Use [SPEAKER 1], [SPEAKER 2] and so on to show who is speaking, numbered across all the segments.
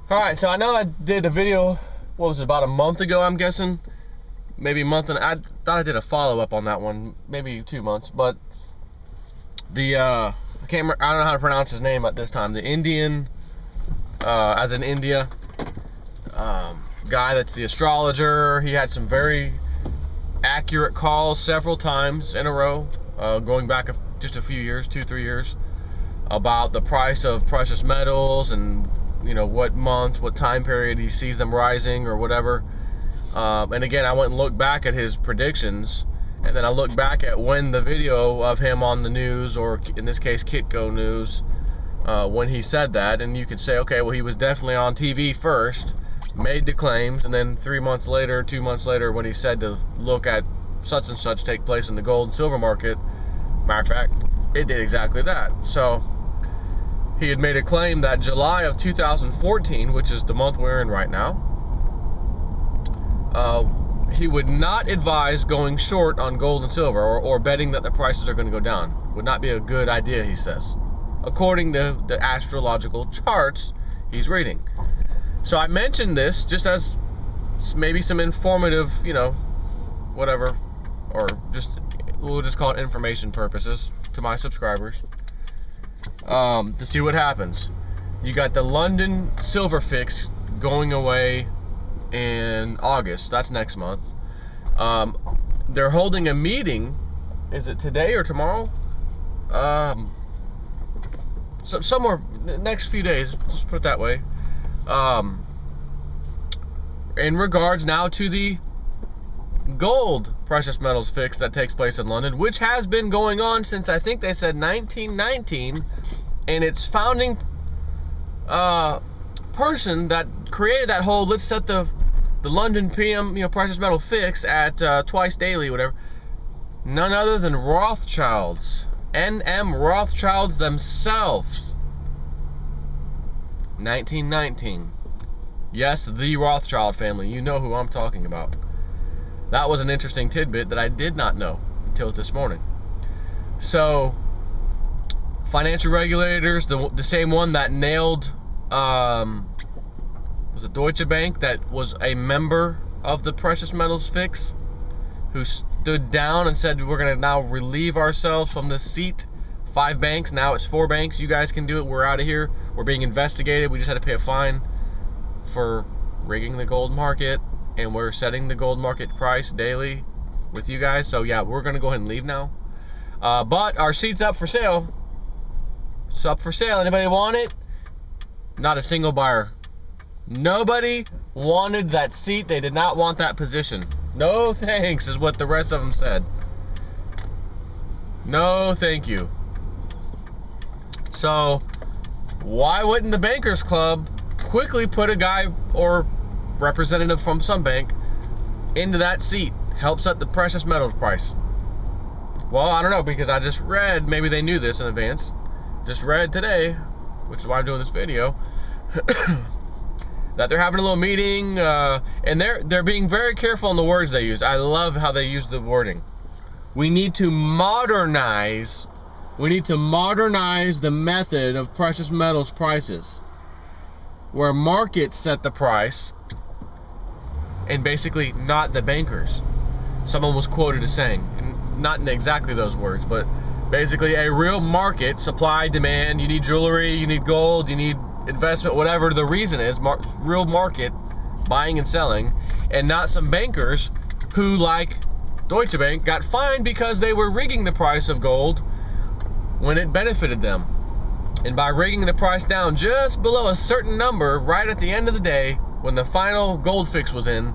[SPEAKER 1] Alright, so I know I did a video, what was it, about a month ago, I'm guessing? Maybe a month, and I thought I did a follow-up on that one, maybe 2 months, but the, I don't know how to pronounce his name at this time, the Indian, as in India, guy that's the astrologer. He had some very accurate calls several times in a row, going back just a few years, 2-3 years, about the price of precious metals and what month, what time period he sees them rising or whatever. And again, I went and looked back at his predictions, and then I looked back at when the video of him on the news, or in this case Kitco News, when he said that, and you could say, okay, well, he was definitely on TV first, made the claims, and then 3 months later, 2 months later, when he said to look at such and such take place in the gold and silver market, matter of fact, it did exactly that. So he had made a claim that July of 2014, which is the month we're in right now, he would not advise going short on gold and silver, or betting that the prices are going to go down. Would not be a good idea, he says, according to the astrological charts he's reading. So I mentioned this just as maybe some informative, whatever, or we'll just call it information purposes to my subscribers. To see what happens. You got the London silver fix going away in August. That's next month. They're holding a meeting. Is it today or tomorrow? Somewhere next few days. Let's put it that way. In regards now to the gold precious metals fix that takes place in London, which has been going on since, I think they said 1919, and its founding person that created that whole let's set the London PM precious metal fix at twice daily, whatever, none other than Rothschilds, N.M. Rothschilds themselves. 1919. Yes, the Rothschild family. You know who I'm talking about. That was an interesting tidbit that I did not know until this morning. So, financial regulators, the same one that nailed, was it Deutsche Bank, that was a member of the precious metals fix, who stood down and said, we're going to now relieve ourselves from this seat. 5 banks, now it's 4 banks. You guys can do it. We're out of here. We're being investigated. We just had to pay a fine for rigging the gold market, and we're setting the gold market price daily with you guys. So yeah, we're gonna go ahead and leave now. But our seat's up for sale. It's up for sale. Anybody want it? Not a single buyer. Nobody wanted that seat. They did not want that position. No thanks, is what the rest of them said. No thank you. So why wouldn't the Bankers Club quickly put a guy or representative from some bank into that seat, help set the precious metals price? Well, I don't know, because I just read, maybe they knew this in advance, just read today, which is why I'm doing this video, that they're having a little meeting, and they're being very careful on the words they use. I love how they use the wording. We need to modernize the method of precious metals prices, where markets set the price, and basically not the bankers. Someone was quoted as saying, not in exactly those words, but basically a real market, supply, demand, you need jewelry, you need gold, you need investment, whatever the reason is, real market, buying and selling, and not some bankers who, like Deutsche Bank, got fined because they were rigging the price of gold when it benefited them. And by rigging the price down just below a certain number, right at the end of the day, when the final gold fix was in,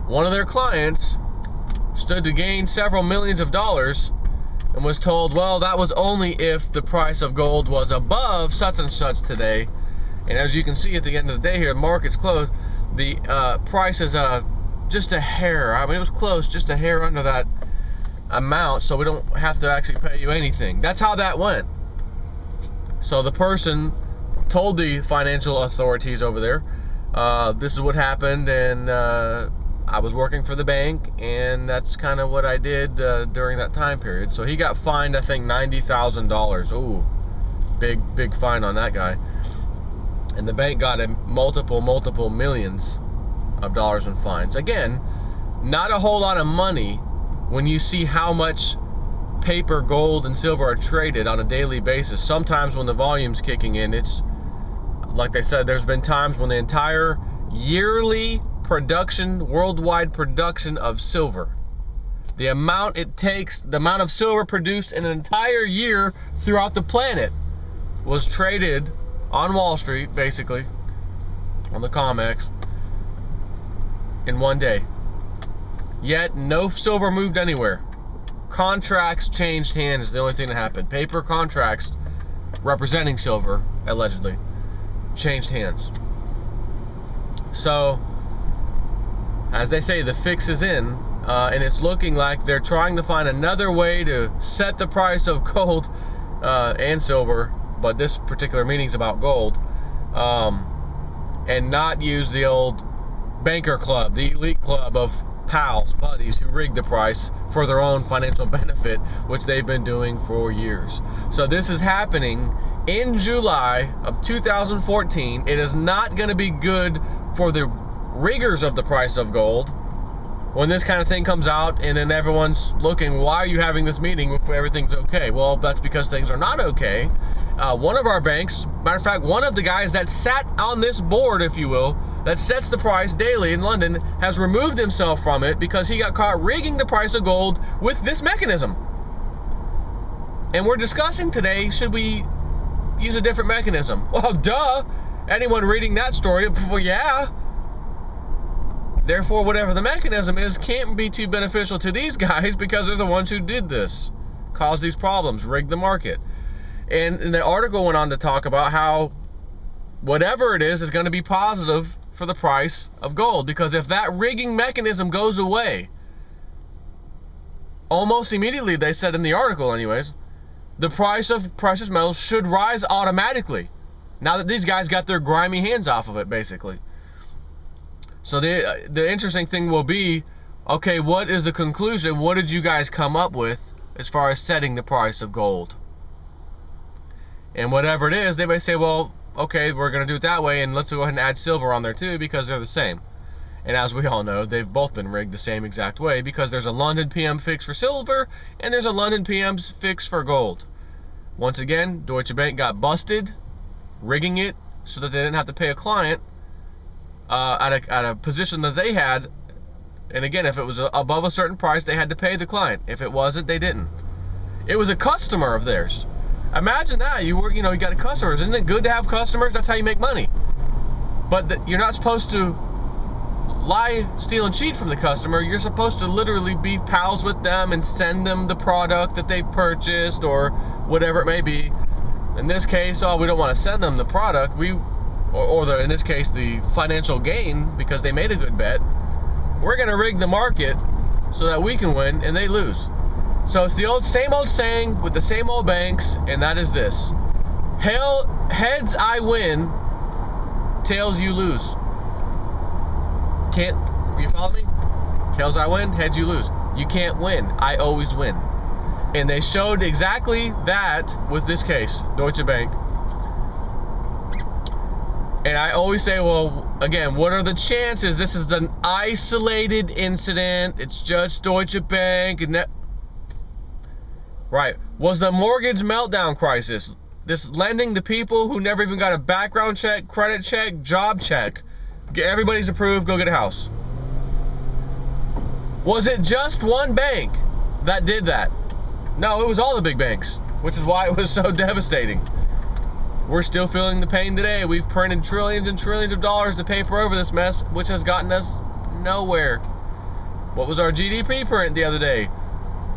[SPEAKER 1] one of their clients stood to gain several millions of dollars and was told, well, that was only if the price of gold was above such and such today. And as you can see at the end of the day here, the market's closed, the price is just a hair. I mean, it was close, just a hair under that amount, so we don't have to actually pay you anything. That's how that went. So the person told the financial authorities over there, this is what happened, and I was working for the bank, and that's kind of what I did during that time period. So he got fined, I think, $90,000. Ooh, big fine on that guy. And the bank got multiple millions of dollars in fines. Again, not a whole lot of money when you see how much paper, gold, and silver are traded on a daily basis. Sometimes when the volume's kicking in, it's like they said, there's been times when the entire yearly production, worldwide production of silver, the amount it takes, the amount of silver produced in an entire year throughout the planet, was traded on Wall Street, basically, on the COMEX, in one day. Yet, no silver moved anywhere. Contracts changed hands is the only thing that happened. Paper contracts representing silver, allegedly, changed hands. So, as they say, the fix is in, and it's looking like they're trying to find another way to set the price of gold and silver, but this particular meeting's about gold, and not use the old banker club, the elite club of pals, buddies who rig the price for their own financial benefit, which they've been doing for years. So this is happening in July of 2014. It is not going to be good for the riggers of the price of gold when this kind of thing comes out, and then everyone's looking, why are you having this meeting if everything's okay? Well, that's because things are not okay. One of our banks, matter of fact, one of the guys that sat on this board, if you will, that sets the price daily in London, has removed himself from it because he got caught rigging the price of gold with this mechanism. And we're discussing today, should we use a different mechanism? Well, duh. Anyone reading that story, well, yeah. Therefore, whatever the mechanism is can't be too beneficial to these guys because they're the ones who did this, caused these problems, rigged the market. And the article went on to talk about how whatever it is going to be positive for the price of gold, because if that rigging mechanism goes away, almost immediately, they said in the article anyways, the price of precious metals should rise automatically now that these guys got their grimy hands off of it, basically. So the interesting thing will be, okay, what is the conclusion? What did you guys come up with as far as setting the price of gold? And whatever it is, they may say, well, okay, we're going to do it that way, and let's go ahead and add silver on there too, because they're the same. And as we all know, they've both been rigged the same exact way, because there's a London PM fix for silver, and there's a London PM fix for gold. Once again, Deutsche Bank got busted rigging it so that they didn't have to pay a client at a position that they had. And again, if it was above a certain price, they had to pay the client. If it wasn't, they didn't. It was a customer of theirs. Imagine that. You got a customer. Isn't it good to have customers? That's how you make money. But you're not supposed to lie, steal, and cheat from the customer. You're supposed to literally be pals with them and send them the product that they purchased or whatever it may be. In this case, we don't want to send them the product. In this case, the financial gain, because they made a good bet. We're going to rig the market so that we can win and they lose. So it's the same old saying with the same old banks, and that is this: heads I win, tails you lose. You follow me? Tails I win, heads you lose. You can't win. I always win. And they showed exactly that with this case, Deutsche Bank. And I always say, well, again, what are the chances? This is an isolated incident. It's just Deutsche Bank. And right. Was the mortgage meltdown crisis, this lending to people who never even got a background check, credit check, job check, everybody's approved, go get a house? Was it just one bank that did that? No, it was all the big banks, which is why it was so devastating. We're still feeling the pain today. We've printed trillions and trillions of dollars to paper over this mess, which has gotten us nowhere. What was our GDP print the other day?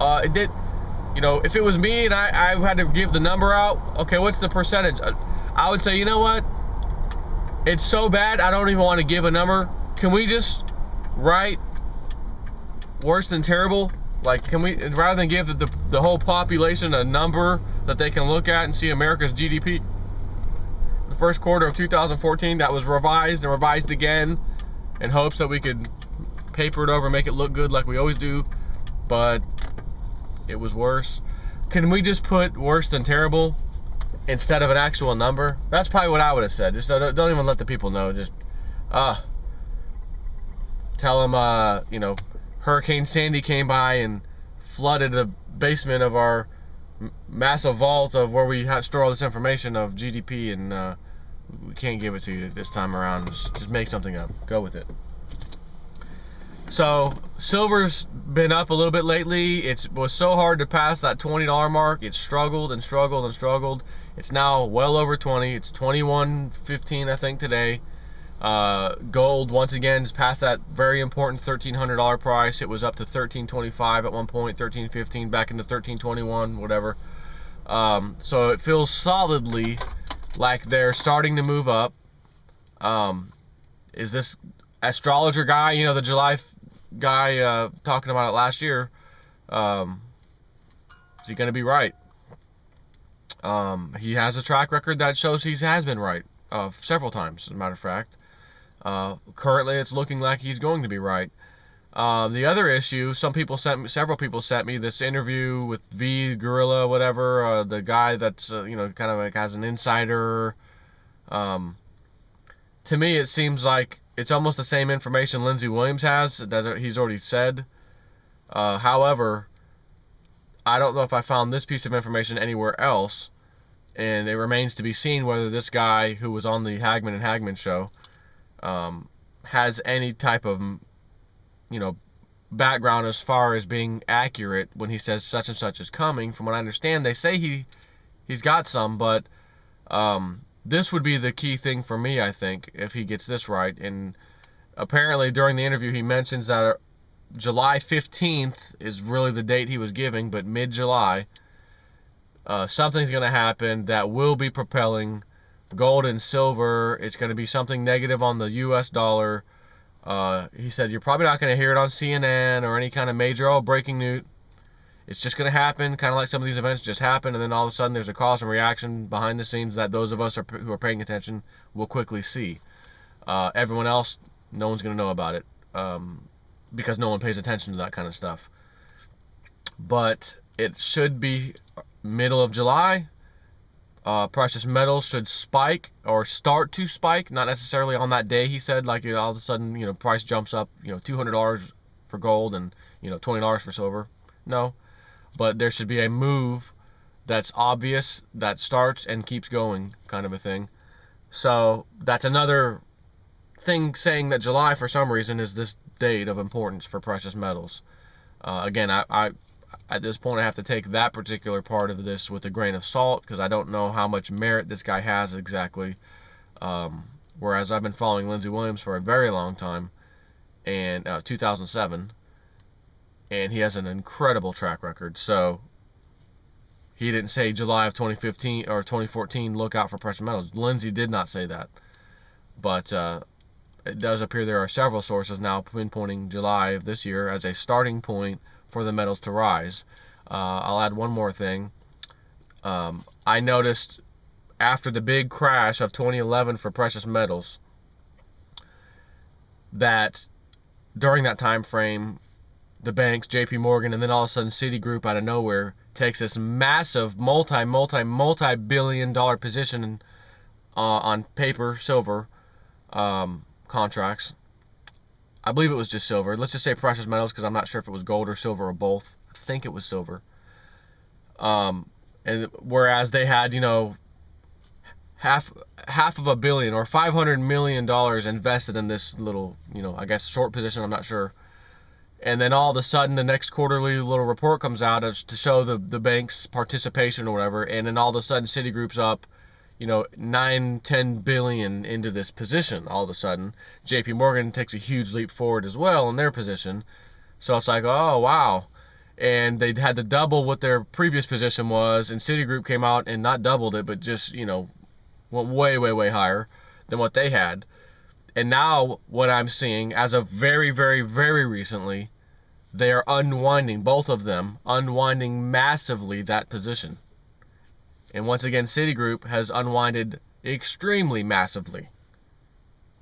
[SPEAKER 1] It did, if it was me and I had to give the number out, okay, what's the percentage? I would say, you know what? It's so bad, I don't even want to give a number. Can we just write worse than terrible? Like, can we, rather than give the whole population a number that they can look at and see America's GDP? The first quarter of 2014, that was revised and revised again in hopes that we could paper it over, make it look good like we always do, but it was worse. Can we just put worse than terrible? instead of an actual number. That's probably what I would have said. Just don't even let the people know. Just tell them, you know, Hurricane Sandy came by and flooded the basement of our massive vault of where we store all this information of GDP, and we can't give it to you this time around. Just make something up. Go with it. So silver's been up a little bit lately. It was so hard to pass that $20 mark. It struggled and struggled and struggled. It's now well over 20. It's 21.15, I think, today. Gold once again is past that very important $1,300 price. It was up to $1,325 at one point, $1,315 back into $1,321, whatever. So it feels solidly like they're starting to move up. Is this astrologer guy, you know, the July guy talking about it last year, is he going to be right? He has a track record that shows he has been right several times, as a matter of fact. Currently, it's looking like he's going to be right. The other issue, several people sent me this interview with V Gorilla, whatever, the guy that's you know, kind of like has an insider. To me, it seems like it's almost the same information Lindsey Williams has that he's already said. However, I don't know if I found this piece of information anywhere else, and it remains to be seen whether this guy who was on the Hagman and Hagman show has any type of, you know, background as far as being accurate when he says such and such is coming. From what I understand, they say he's got some, but this would be the key thing for me, I think, if he gets this right. And apparently during the interview he mentions that July 15th is really the date he was giving, but mid-July something's going to happen that will be propelling gold and silver. It's going to be something negative on the US dollar. He said you're probably not going to hear it on CNN or any kind of major breaking news. It's just going to happen, kind of like some of these events just happen, and then all of a sudden there's a cause and reaction behind the scenes that those of us who are paying attention will quickly see. Everyone else, no one's going to know about it, because no one pays attention to that kind of stuff. But it should be middle of July. Precious metals should spike or start to spike, not necessarily on that day, he said, like, you know, all of a sudden, you know, price jumps up, you know, $200 for gold and, you know, $20 for silver. No. But there should be a move that's obvious, that starts and keeps going, kind of a thing. So that's another thing saying that July, for some reason, is this date of importance for precious metals. Again, I at this point I have to take that particular part of this with a grain of salt, because I don't know how much merit this guy has exactly. Whereas I've been following Lindsey Williams for a very long time, and 2007. And he has an incredible track record. So he didn't say July of 2015 or 2014, look out for precious metals. Lindsey did not say that. But it does appear there are several sources now pinpointing July of this year as a starting point for the metals to rise. I'll add one more thing. I noticed after the big crash of 2011 for precious metals that during that time frame, the banks, JP Morgan, and then all of a sudden Citigroup out of nowhere takes this massive multi-billion dollar position on paper silver contracts. I believe it was just silver. Let's just say precious metals, because I'm not sure if it was gold or silver or both. I think it was silver. And whereas they had, you know, half of a billion or $500 million invested in this little, you know, I guess short position, I'm not sure. And then all of a sudden the next quarterly little report comes out to show the bank's participation or whatever, and then all of a sudden Citigroup's up, you know, 9-10 billion into this position. All of a sudden JP Morgan takes a huge leap forward as well in their position. So it's like, oh wow. And they had to double what their previous position was, and Citigroup came out and not doubled it, but just, you know, went way higher than what they had. And now what I'm seeing, as of very recently, they are unwinding, both of them, unwinding massively that position. And once again, Citigroup has unwinded extremely massively.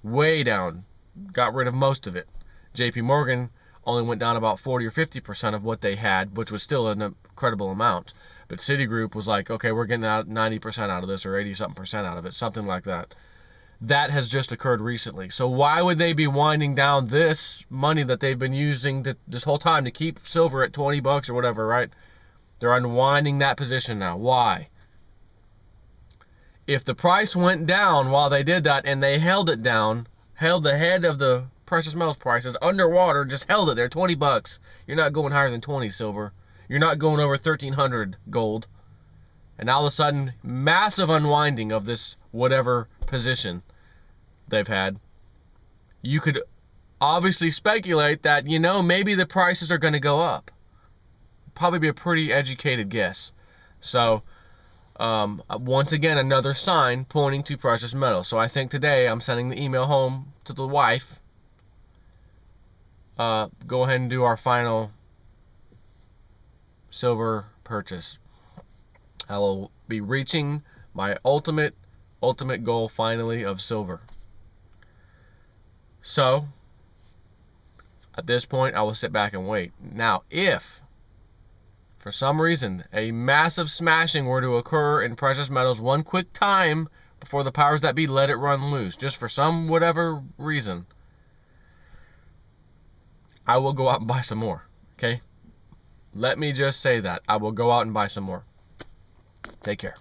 [SPEAKER 1] Way down. Got rid of most of it. JP Morgan only went down about 40 or 50% of what they had, which was still an incredible amount. But Citigroup was like, okay, we're getting out 90% out of this, or 80-something% out of it, something like that. That has just occurred recently. So why would they be winding down this money that they've been using this whole time to keep silver at $20 or whatever, right? They're unwinding that position now. Why? If the price went down while they did that, and they held it down, held the head of the precious metals prices underwater, just held it there, $20. You're not going higher than 20 silver. You're not going over 1,300 gold. And all of a sudden, massive unwinding of this whatever position they've had. You could obviously speculate that, you know, maybe the prices are going to go up. Probably be a pretty educated guess. So, once again, another sign pointing to precious metals. So I think today I'm sending the email home to the wife. Go ahead and do our final silver purchase. I will be reaching my ultimate goal finally of silver. So, at this point, I will sit back and wait. Now, if for some reason a massive smashing were to occur in precious metals one quick time before the powers that be let it run loose, just for some whatever reason, I will go out and buy some more. Okay? Let me just say that. I will go out and buy some more. Take care.